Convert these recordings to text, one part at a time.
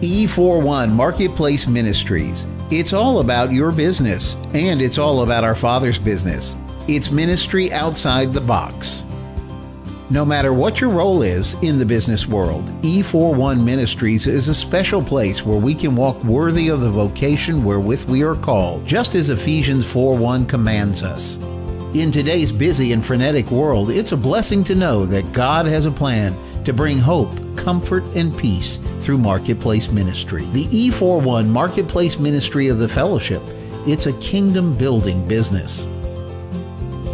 E41 Marketplace Ministries. It's all about your business, and it's all about our Father's business. It's ministry outside the box. No matter what your role is in the business world, E41 Ministries is a special place where we can walk worthy of the vocation wherewith we are called, just as Ephesians 4:1 commands us. In today's busy and frenetic world, it's a blessing to know that God has a plan to bring hope, comfort, and peace through Marketplace Ministry. The E41 Marketplace Ministry of the Fellowship, it's a kingdom-building business.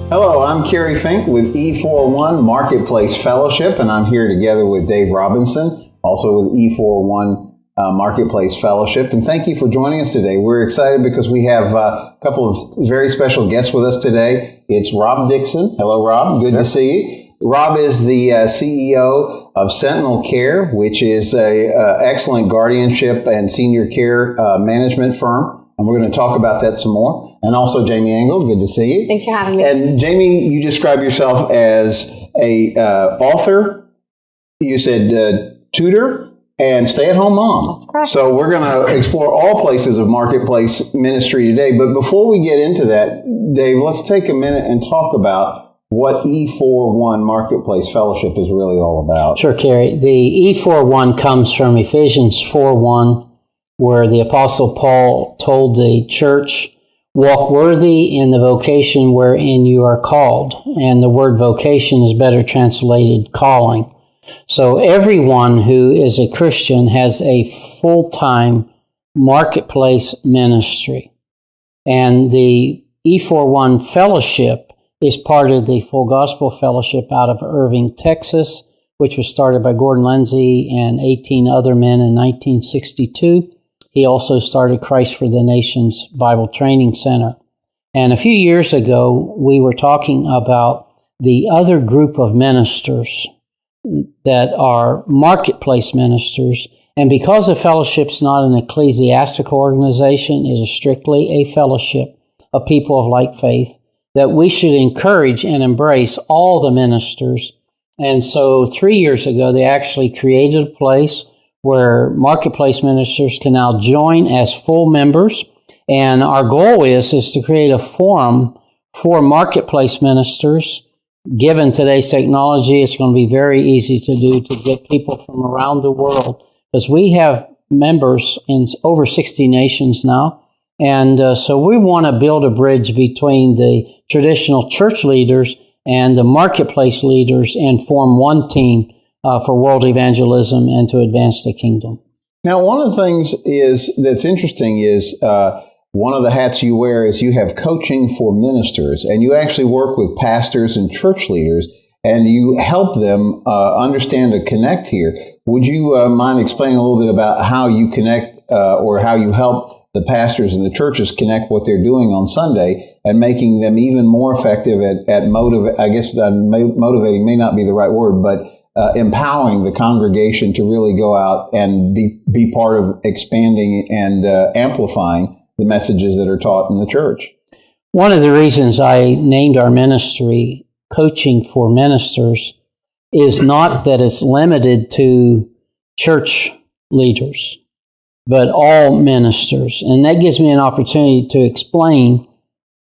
Hello, I'm Kerry Fink with E41 Marketplace Fellowship, and I'm here together with Dave Robinson, also with E41 Marketplace Fellowship. And thank you for joining us today. We're excited because we have a couple of very special guests with us today. It's Rob Dixon. Hello, Rob. Good to see you. Rob is the CEO of Sentinel Care, which is a excellent guardianship and senior care management firm. And we're going to talk about that some more. And also Jaime Engle, good to see you. Thanks for having me. And Jaime, you describe yourself as a author, you said tutor, and stay-at-home mom. That's correct. So we're going to explore all places of Marketplace Ministry today. But before we get into that, Dave, let's take a minute and talk about what E41 Marketplace Fellowship is really all about. Sure, Kerry. The E41 comes from Ephesians 4:1, where the Apostle Paul told the church, walk worthy in the vocation wherein you are called. And the word vocation is better translated calling. So everyone who is a Christian has a full-time marketplace ministry. And the E41 Fellowship is part of the Full Gospel Fellowship out of Irving, Texas, which was started by Gordon Lindsay and 18 other men in 1962. He also started Christ for the Nations Bible Training Center. And a few years ago, we were talking about the other group of ministers that are marketplace ministers. And because a fellowship's not an ecclesiastical organization, it is strictly a fellowship of people of like faith, that we should encourage and embrace all the ministers. And so 3 years ago, they actually created a place where marketplace ministers can now join as full members. And our goal is to create a forum for marketplace ministers. Given today's technology, it's going to be very easy to do to get people from around the world, because we have members in over 60 nations now. And so we want to build a bridge between the traditional church leaders and the marketplace leaders and form one team for world evangelism and to advance the kingdom. Now, one of the things that's interesting is one of the hats you wear is you have coaching for ministers, and you actually work with pastors and church leaders, and you help them understand and connect here. Would you mind explaining a little bit about how you connect or how you help the pastors and the churches connect what they're doing on Sunday and making them even more effective at motivating may not be the right word, but empowering the congregation to really go out and be part of expanding and amplifying the messages that are taught in the church. One of the reasons I named our ministry Coaching for Ministers is not that it's limited to church leaders, but all ministers. And that gives me an opportunity to explain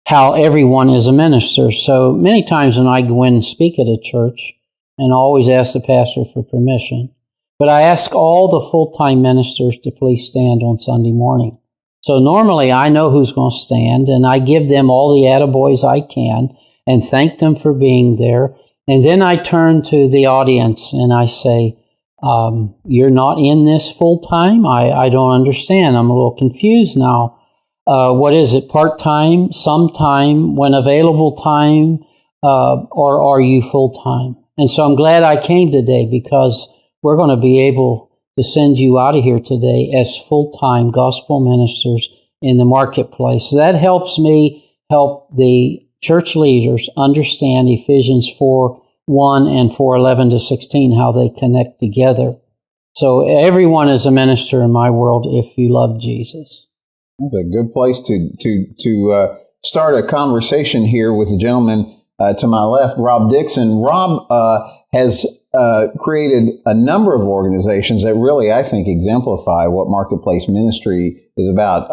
how everyone is a minister. So many times when I go in and speak at a church, and I always ask the pastor for permission, but I ask all the full-time ministers to please stand on Sunday morning. So normally I know who's going to stand, and I give them all the attaboys I can and thank them for being there. And then I turn to the audience and I say, you're not in this full-time? I don't understand. I'm a little confused now. What is it, part-time, sometime, when available time, or are you full-time? And so I'm glad I came today, because we're going to be able to send you out of here today as full-time gospel ministers in the marketplace. That helps me help the church leaders understand Ephesians 4:1 and 4:11-16, how they connect together. So everyone is a minister in my world if you love Jesus. That's a good place to start a conversation here with the gentleman to my left, Rob Dixon. Rob has created a number of organizations that really, I think, exemplify what marketplace ministry is about.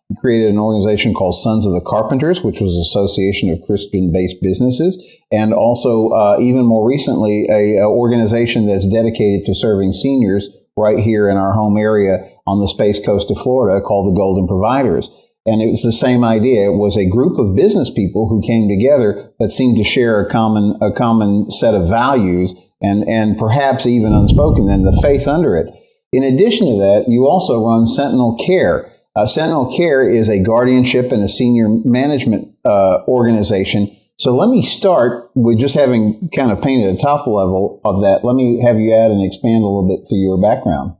He created an organization called Sons of the Carpenters, which was an association of Christian-based businesses, and also, even more recently, a organization that's dedicated to serving seniors right here in our home area on the Space Coast of Florida called the Golden Providers. And it was the same idea. It was a group of business people who came together but seemed to share a common set of values and perhaps even unspoken, then the faith under it. In addition to that, you also run Sentinel Care. Sentinel Care is a guardianship and a senior management organization. So let me start with just having kind of painted a top level of that. Let me have you add and expand a little bit to your background.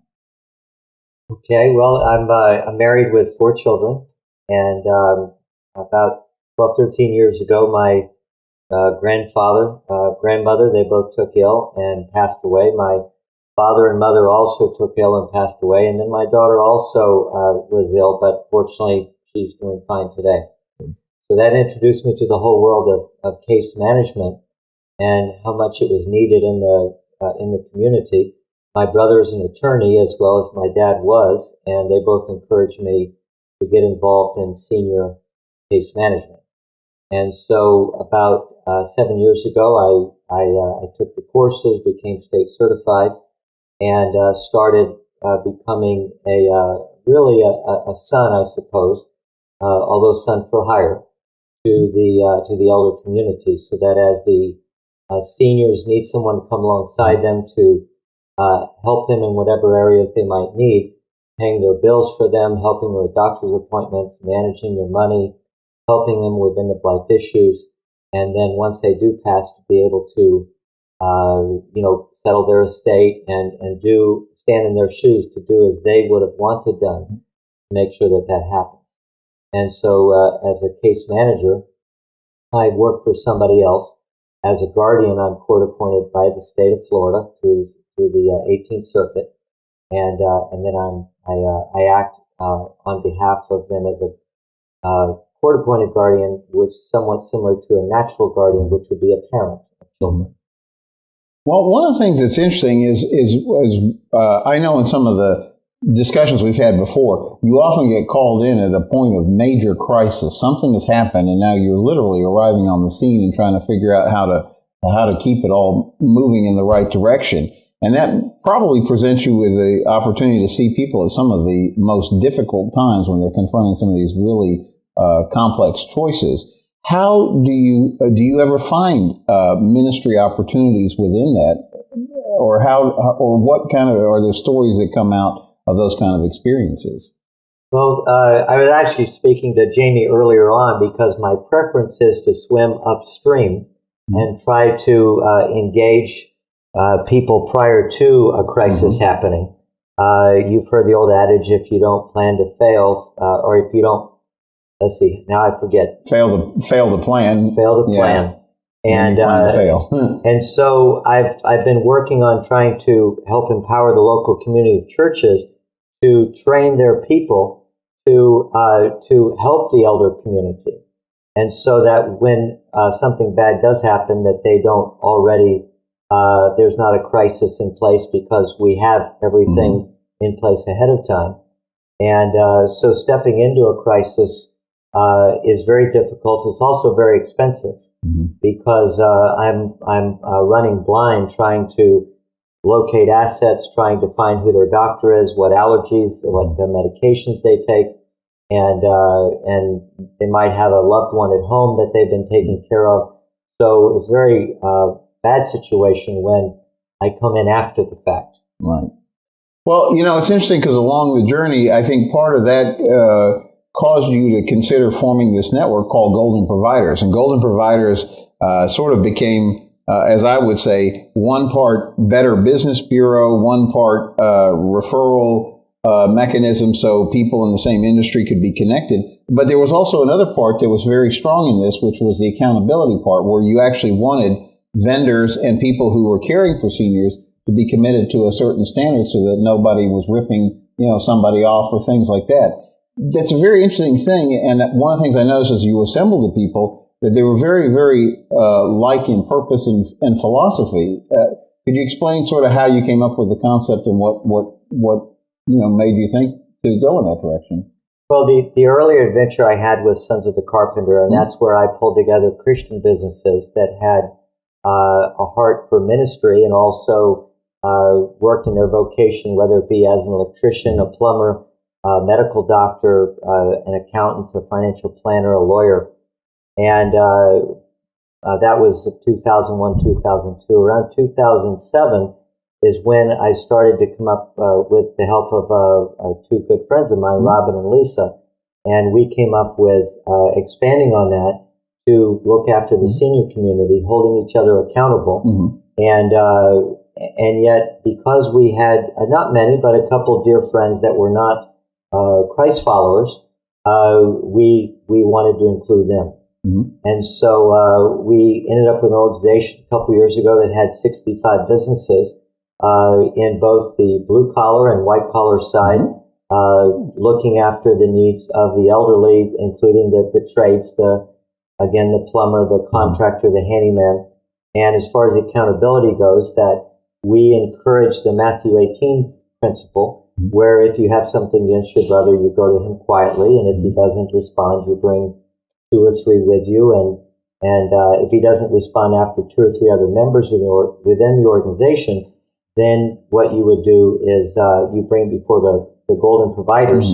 Okay, well, I'm married with 4 children, and about 12, 13 years ago, my grandmother, they both took ill and passed away. My father and mother also took ill and passed away, and then my daughter also was ill, but fortunately, she's doing fine today. So that introduced me to the whole world of case management and how much it was needed in the community. My brother is an attorney as well as my dad was, and they both encouraged me to get involved in senior case management. And so about 7 years ago, I took the courses, became state certified, and started becoming really a son, I suppose, although son for hire, to the elder community, so that as the seniors need someone to come alongside them to help them in whatever areas they might need, paying their bills for them, helping them with doctor's appointments, managing their money, helping them with end-of-life issues, and then once they do pass, to be able to, settle their estate and stand in their shoes to do as they would have wanted done, to make sure that happens. And so, as a case manager, I work for somebody else. As a guardian, I'm court appointed by the state of Florida through the 18th Circuit, and then I act on behalf of them as a court-appointed guardian, which is somewhat similar to a natural guardian, which would be a parent of children. Well, one of the things that's interesting is I know in some of the discussions we've had before, you often get called in at a point of major crisis. Something has happened, and now you're literally arriving on the scene and trying to figure out how to keep it all moving in the right direction. And that probably presents you with the opportunity to see people at some of the most difficult times when they're confronting some of these really complex choices. How do you ever find ministry opportunities within that, or what kind of are there stories that come out of those kind of experiences? Well, I was actually speaking to Jaime earlier on because my preference is to swim upstream and try to engage people prior to a crisis happening. You've heard the old adage, if you don't plan to fail, or if you don't, let's see, now I forget. Fail to plan. Fail to plan. Yeah. And plan to fail. And so I've been working on trying to help empower the local community of churches to train their people to help the elder community. And so that when something bad does happen, that they don't already, there's not a crisis in place because we have everything in place ahead of time. And so stepping into a crisis is very difficult. It's also very expensive because I'm running blind trying to locate assets, trying to find who their doctor is, what allergies, what the medications they take, and they might have a loved one at home that they've been taking care of. So it's a very bad situation when I come in after the fact. Right. Well, it's interesting because along the journey, I think part of that caused you to consider forming this network called Golden Providers. And Golden Providers sort of became, as I would say, one part Better Business Bureau, one part referral mechanism so people in the same industry could be connected. But there was also another part that was very strong in this, which was the accountability part, where you actually wanted vendors and people who were caring for seniors to be committed to a certain standard so that nobody was ripping, somebody off or things like that. That's a very interesting thing. And one of the things I noticed as you assembled the people, that they were very, very like in purpose and philosophy. Could you explain sort of how you came up with the concept and what made you think to go in that direction? Well, the earlier adventure I had was Sons of the Carpenter, and that's where I pulled together Christian businesses that had a heart for ministry and also worked in their vocation, whether it be as an electrician, a plumber, a medical doctor, an accountant, a financial planner, a lawyer. And that was 2001, 2002. Around 2007 is when I started to come up with the help of two good friends of mine, Robin and Lisa. And we came up with expanding on that to look after the senior community, holding each other accountable. And yet, because we had not many, but a couple of dear friends that were not Christ followers, we wanted to include them. And so we ended up with an organization a couple years ago that had 65 businesses in both the blue collar and white collar side, looking after the needs of the elderly, including the trades, the plumber, the contractor, the handyman. And as far as accountability goes, that we encourage the Matthew 18 principle, where if you have something against your brother, you go to him quietly, and if he doesn't respond, you bring 2 or 3 with you, and if he doesn't respond after 2 or 3 other members within the organization, then what you would do is you bring before the golden providers,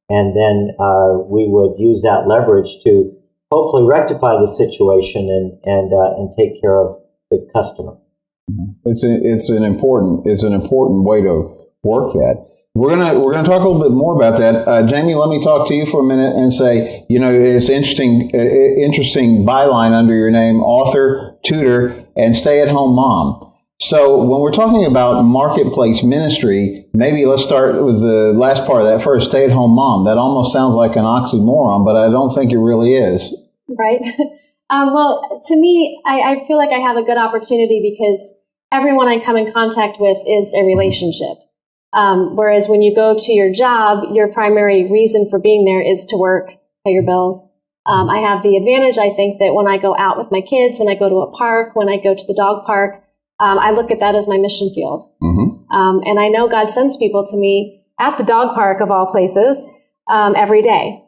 and then we would use that leverage to hopefully rectify the situation and take care of the customer. It's an important way to work that. We're gonna talk a little bit more about that. Jaime, let me talk to you for a minute and say, it's interesting byline under your name: author, tutor, and stay-at-home mom. So when we're talking about marketplace ministry, maybe let's start with the last part of that first, stay-at-home mom. That almost sounds like an oxymoron, but I don't think it really is. Right. Well, to me, I feel like I have a good opportunity because everyone I come in contact with is a relationship. Whereas when you go to your job, your primary reason for being there is to work, pay your bills. I have the advantage, I think, that when I go out with my kids, when I go to a park, when I go to the dog park, I look at that as my mission field. And I know God sends people to me at the dog park, of all places, every day.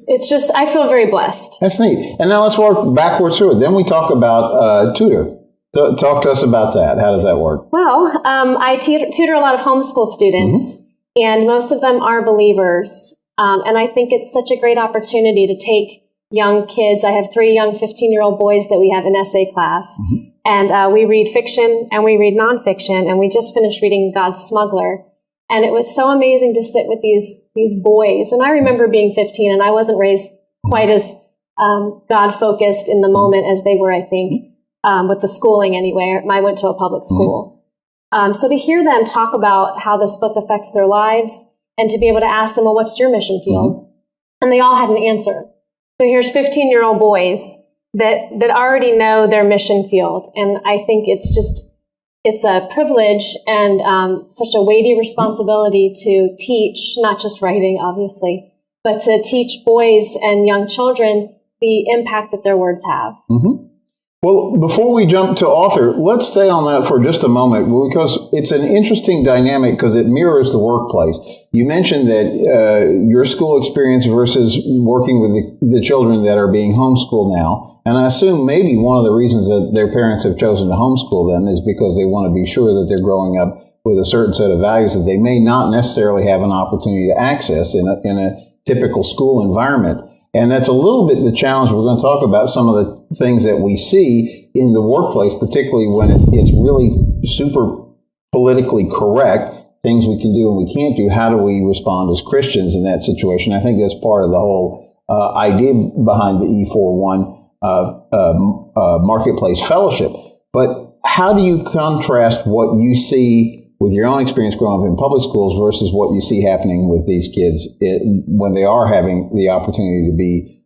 It's just, I feel very blessed. That's neat. And now let's work backwards through it. Then we talk about tutor. Talk to us about that. How does that work? Well, I tutor a lot of homeschool students, and most of them are believers. And I think it's such a great opportunity to take young kids. I have 3 young 15-year-old boys that we have in essay class. And we read fiction and we read nonfiction. And we just finished reading God's Smuggler. And it was so amazing to sit with these boys. And I remember being 15, and I wasn't raised quite as God-focused in the moment as they were, I think. With the schooling anyway. I went to a public school. So to hear them talk about how this book affects their lives and to be able to ask them, well, what's your mission field? And they all had an answer. So here's 15-year-old boys that already know their mission field. And I think it's a privilege and such a weighty responsibility to teach, not just writing, obviously, but to teach boys and young children the impact that their words have. Well, before we jump to author, let's stay on that for just a moment, because it's an interesting dynamic because it mirrors the workplace. You mentioned that your school experience versus working with the children that are being homeschooled now. And I assume maybe one of the reasons that their parents have chosen to homeschool them is because they want to be sure that they're growing up with a certain set of values that they may not necessarily have an opportunity to access in a typical school environment. And that's a little bit the challenge. We're going to talk about some of the things that we see in the workplace, particularly when it's really super politically correct, things we can do and we can't do. How do we respond as Christians in that situation? I think that's part of the whole idea behind the E41 Marketplace Fellowship. But how do you contrast what you see with your own experience growing up in public schools versus what you see happening with these kids when they are having the opportunity to be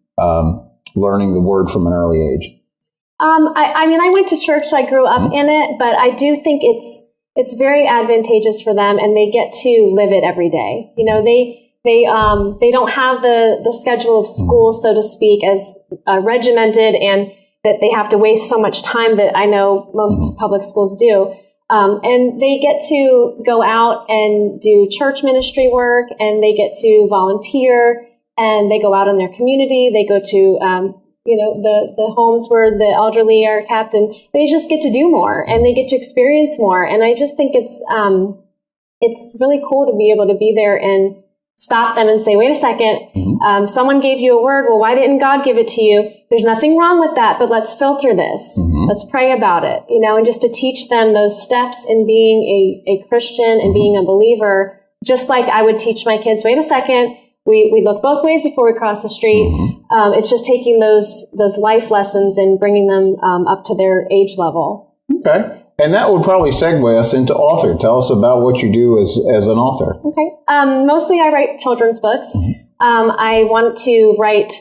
learning the word from an early age? I mean, I went to church, so I grew up in it, but I do think it's very advantageous for them, and they get to live it every day. You know, they don't have the schedule of school, so to speak, as regimented, and that they have to waste so much time that I know most public schools do. And they get to go out and do church ministry work, and they get to volunteer, and they go out in their community. They go to, the homes where the elderly are kept, and they just get to do more, and they get to experience more. And I just think it's really cool to be able to be there and stop them and say, wait a second, someone gave you a word. Well, why didn't God give it to you? There's nothing wrong with that, but let's filter this. Let's pray about it, and just to teach them those steps in being a Christian and being a believer, just like I would teach my kids, wait a second, we look both ways before we cross the street. It's just taking those life lessons and bringing them up to their age level. Okay. And that would probably segue us into author. Tell us about what you do as an author. Okay. Mostly I write children's books. I want to write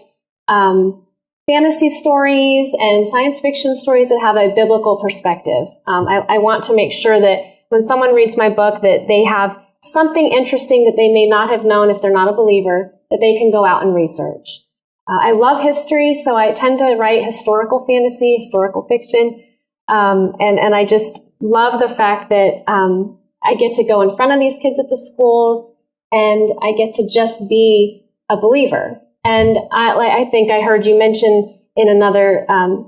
fantasy stories and science fiction stories that have a biblical perspective. I want to make sure that when someone reads my book that they have something interesting that they may not have known if they're not a believer, that they can go out and research. I love history, so I tend to write historical fantasy, historical fiction. And I just love the fact that I get to go in front of these kids at the schools, and I get to just be a believer. And I think I heard you mention in another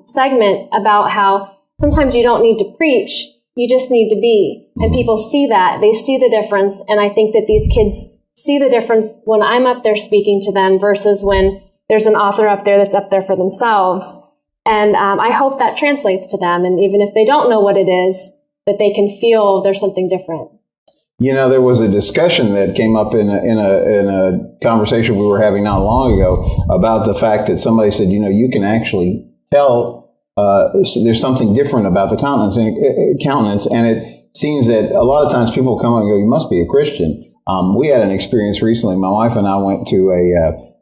segment about how sometimes you don't need to preach, you just need to be. And people see that, they see the difference. And I think that these kids see the difference when I'm up there speaking to them versus when there's an author up there that's up there for themselves. And I hope that translates to them. And even if they don't know what it is, that they can feel there's something different. There was a discussion that came up in a conversation we were having not long ago about the fact that somebody said, you can actually tell there's something different about the countenance. And it seems that a lot of times people come and go, you must be a Christian. We had an experience recently. My wife and I went to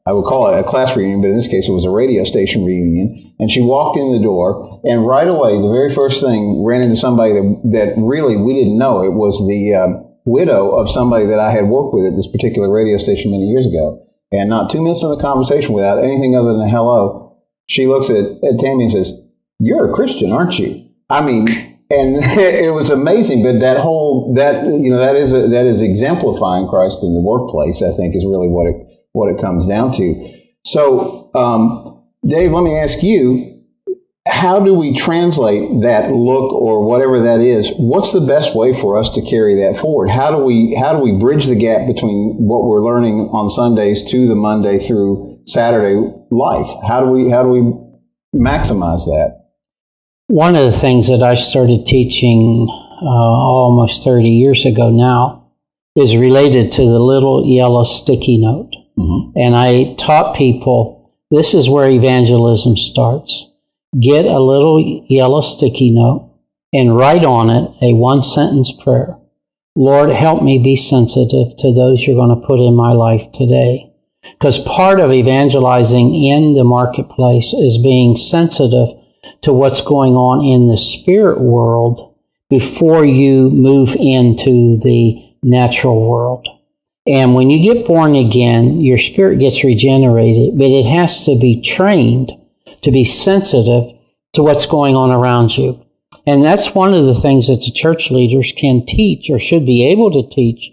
I would call it a class reunion, but in this case it was a radio station reunion. And she walked in the door, and right away, the very first thing, ran into somebody that really we didn't know. It was the widow of somebody that I had worked with at this particular radio station many years ago. And not 2 minutes in the conversation, without anything other than a hello, she looks at Tammy and says, "You're a Christian, aren't you?" I mean, and it was amazing. But that is exemplifying Christ in the workplace, I think, is really what it comes down to. So, Dave, let me ask you, how do we translate that look or whatever that is? What's the best way for us to carry that forward? How do we bridge the gap between what we're learning on Sundays to the Monday through Saturday life? How do we maximize that? One of the things that I started teaching almost 30 years ago now is related to the little yellow sticky note. And I taught people, this is where evangelism starts. Get a little yellow sticky note and write on it a one-sentence prayer. Lord, help me be sensitive to those you're going to put in my life today. Because part of evangelizing in the marketplace is being sensitive to what's going on in the spirit world before you move into the natural world. And when you get born again, your spirit gets regenerated, but it has to be trained to be sensitive to what's going on around you. And that's one of the things that the church leaders can teach or should be able to teach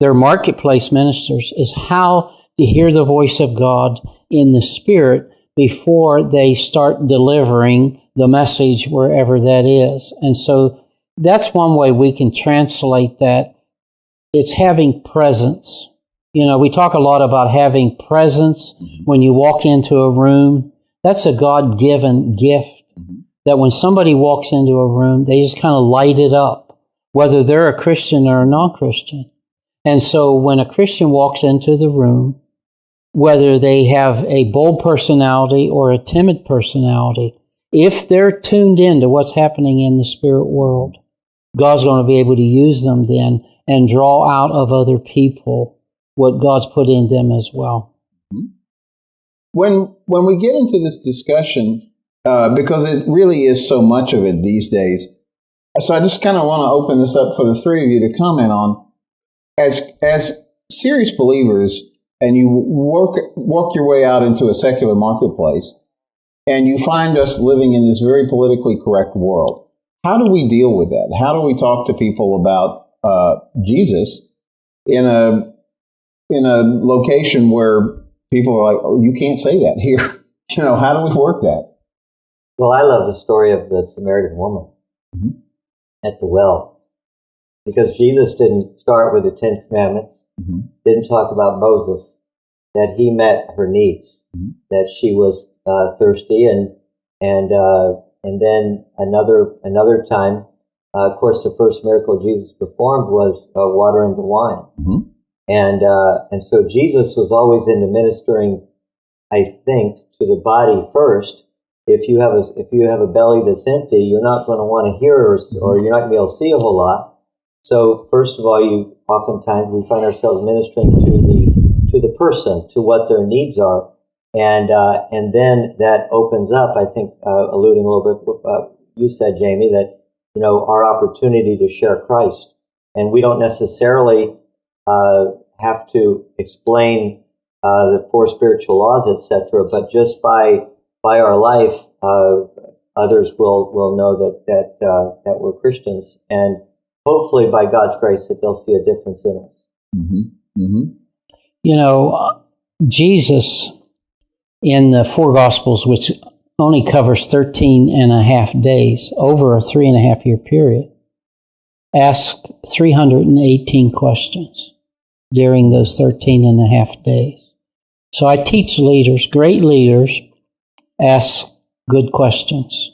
their marketplace ministers is how to hear the voice of God in the spirit before they start delivering the message wherever that is. And so that's one way we can translate that. It's having presence. We talk a lot about having presence when you walk into a room. That's a God-given gift that when somebody walks into a room, they just kind of light it up, whether they're a Christian or a non-Christian. And so when a Christian walks into the room, whether they have a bold personality or a timid personality, if they're tuned in to what's happening in the spirit world, God's going to be able to use them then and draw out of other people what God's put in them as well. When we get into this discussion, because it really is so much of it these days, so I just kind of want to open this up for the three of you to comment on, as serious believers, and you work your way out into a secular marketplace, And you find us living in this very politically correct world. How do we deal with that? How do we talk to people about Jesus in a location where people are like, oh, you can't say that here? How do we work that? Well, I love the story of the Samaritan woman at the well, because Jesus didn't start with the 10 Commandments, didn't talk about Moses, that he met her needs, that she was thirsty, and then another time, of course, the first miracle Jesus performed was water into wine, and so Jesus was always into ministering, I think, to the body first. If you have a belly that's empty, you're not going to want to hear or you're not going to be able to see a whole lot. So first of all, oftentimes we find ourselves ministering to the person, to what their needs are, and then that opens up. I think alluding a little bit to what you said, Jaime, that our opportunity to share Christ, and we don't necessarily have to explain the 4 spiritual laws, etc., but just by our life, others will know that we're Christians, and hopefully by God's grace that they'll see a difference in us. Jesus in the 4 Gospels, which only covers 13 and a half days, over a 3.5-year period, asked 318 questions during those 13 and a half days. So I teach leaders, great leaders, ask good questions.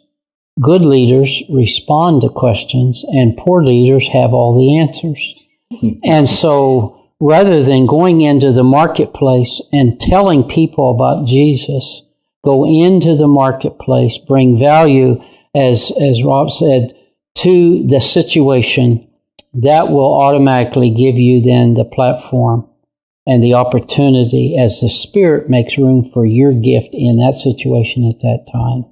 Good leaders respond to questions, and poor leaders have all the answers. And so rather than going into the marketplace and telling people about Jesus, go into the marketplace, bring value, as Rob said, to the situation. That will automatically give you then the platform and the opportunity as the Spirit makes room for your gift in that situation at that time.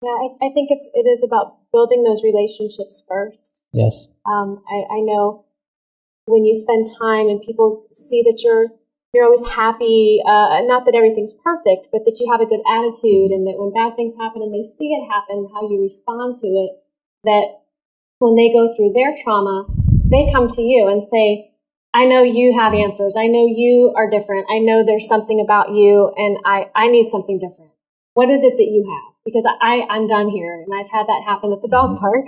Yeah, I think it is about building those relationships first. Yes. I know when you spend time and people see that you're always happy, not that everything's perfect, but that you have a good attitude, and that when bad things happen and they see it happen, how you respond to it, that when they go through their trauma, they come to you and say, I know you have answers. I know you are different. I know there's something about you, and I need something different. What is it that you have? Because I'm done here, and I've had that happen at the dog park,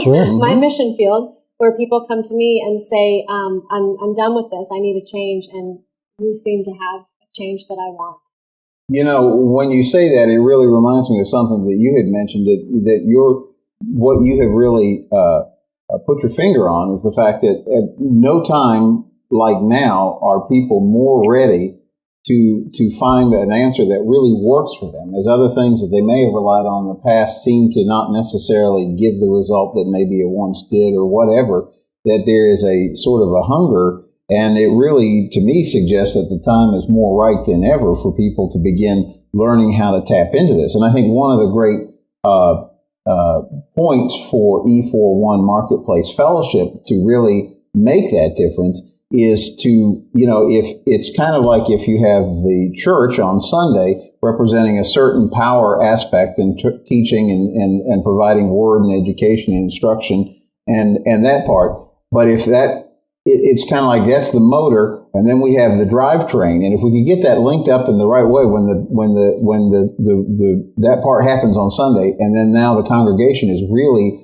Sure. my mission field, where people come to me and say, I'm done with this. I need a change, and you seem to have a change that I want. When you say that, it really reminds me of something that you had mentioned, that what you have really put your finger on is the fact that at no time like now are people more ready to find an answer that really works for them, as other things that they may have relied on in the past seem to not necessarily give the result that maybe it once did or whatever, that there is a sort of a hunger. And it really, to me, suggests that the time is more right than ever for people to begin learning how to tap into this. And I think one of the great points for E41 Marketplace Fellowship to really make that difference is to, if it's kind of like if you have the church on Sunday representing a certain power aspect in teaching and providing word and education and instruction and that part. But if it's kind of like that's the motor, and then we have the drivetrain. And if we could get that linked up in the right way, when that part happens on Sunday, and then now the congregation is really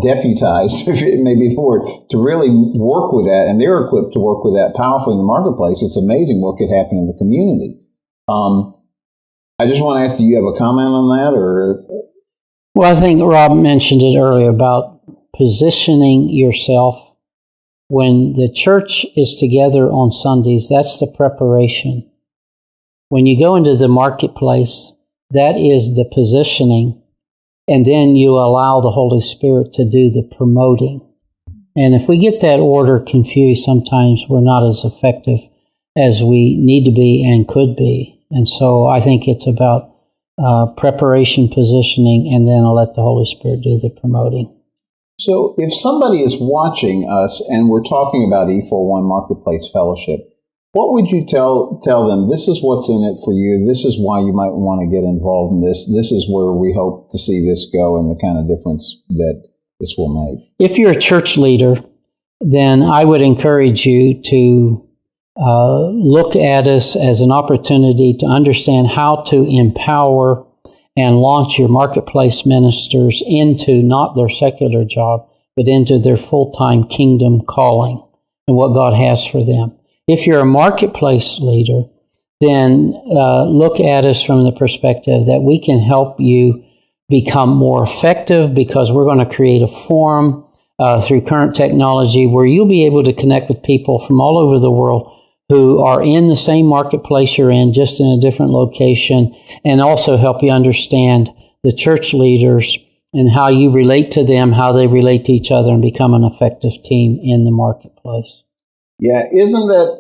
deputized, if it may be the word, to really work with that, and they're equipped to work with that powerfully in the marketplace. It's amazing what could happen in the community. I just want to ask, do you have a comment on that, or? Well, I think Rob mentioned it earlier about positioning yourself. When the church is together on Sundays, that's the preparation. When you go into the marketplace, that is the positioning. And then you allow the Holy Spirit to do the promoting. And if we get that order confused, sometimes we're not as effective as we need to be and could be. And so I think it's about preparation, positioning, and then I'll let the Holy Spirit do the promoting. So if somebody is watching us and we're talking about E41 Marketplace Fellowship, what would you tell them? This is what's in it for you. This is why you might want to get involved in this. This is where we hope to see this go and the kind of difference that this will make. If you're a church leader, then I would encourage you to look at us as an opportunity to understand how to empower and launch your marketplace ministers into not their secular job, but into their full-time kingdom calling and what God has for them. If you're a marketplace leader, then look at us from the perspective that we can help you become more effective, because we're going to create a forum through current technology where you'll be able to connect with people from all over the world who are in the same marketplace you're in, just in a different location, and also help you understand the church leaders and how you relate to them, how they relate to each other, and become an effective team in the marketplace. Yeah, isn't that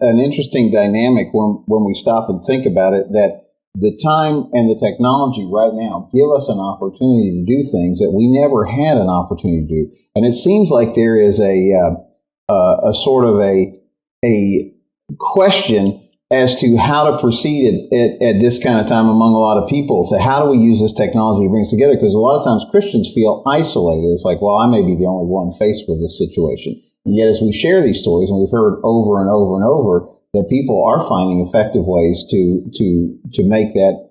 an interesting dynamic when we stop and think about it, that the time and the technology right now give us an opportunity to do things that we never had an opportunity to do. And it seems like there is a sort of a question as to how to proceed at this kind of time among a lot of people. So how do we use this technology to bring us together? Because a lot of times Christians feel isolated. It's like, well, I may be the only one faced with this situation. And yet as we share these stories, and we've heard over and over and over, that people are finding effective ways to make that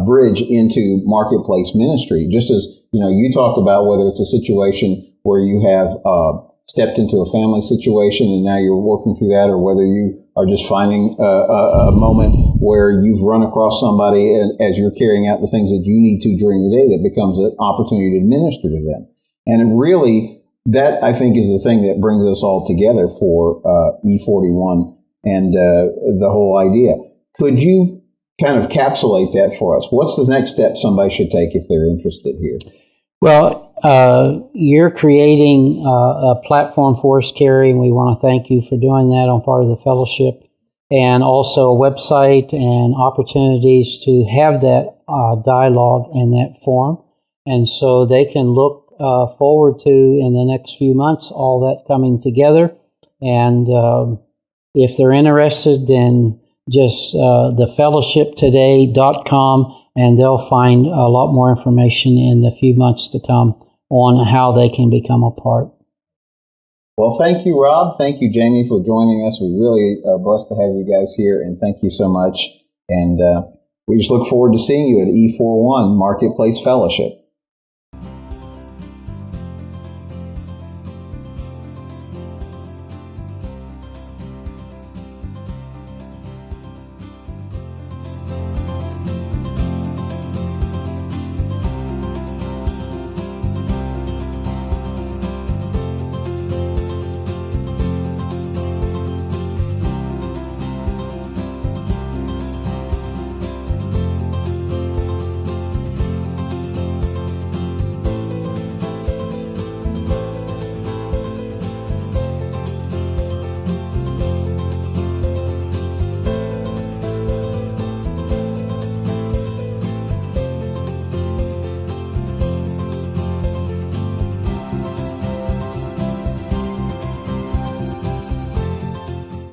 bridge into marketplace ministry. Just as, you talked about whether it's a situation where you have stepped into a family situation and now you're working through that, or whether you are just finding a moment where you've run across somebody and as you're carrying out the things that you need to during the day, that becomes an opportunity to minister to them. And really, that I think is the thing that brings us all together for E41 and the whole idea. Could you kind of capsulate that for us? What's the next step somebody should take if they're interested here? Well, you're creating a platform for us, Kerry, and we want to thank you for doing that on part of the fellowship, and also a website and opportunities to have that dialogue and that forum. And so they can look forward to, in the next few months, all that coming together. And if they're interested, then just thefellowshiptoday.com, and they'll find a lot more information in the few months to come on how they can become a part. Well, thank you, Rob. Thank you, Jaime, for joining us. We really are blessed to have you guys here, and thank you so much. And we just look forward to seeing you at E41 Marketplace Fellowship.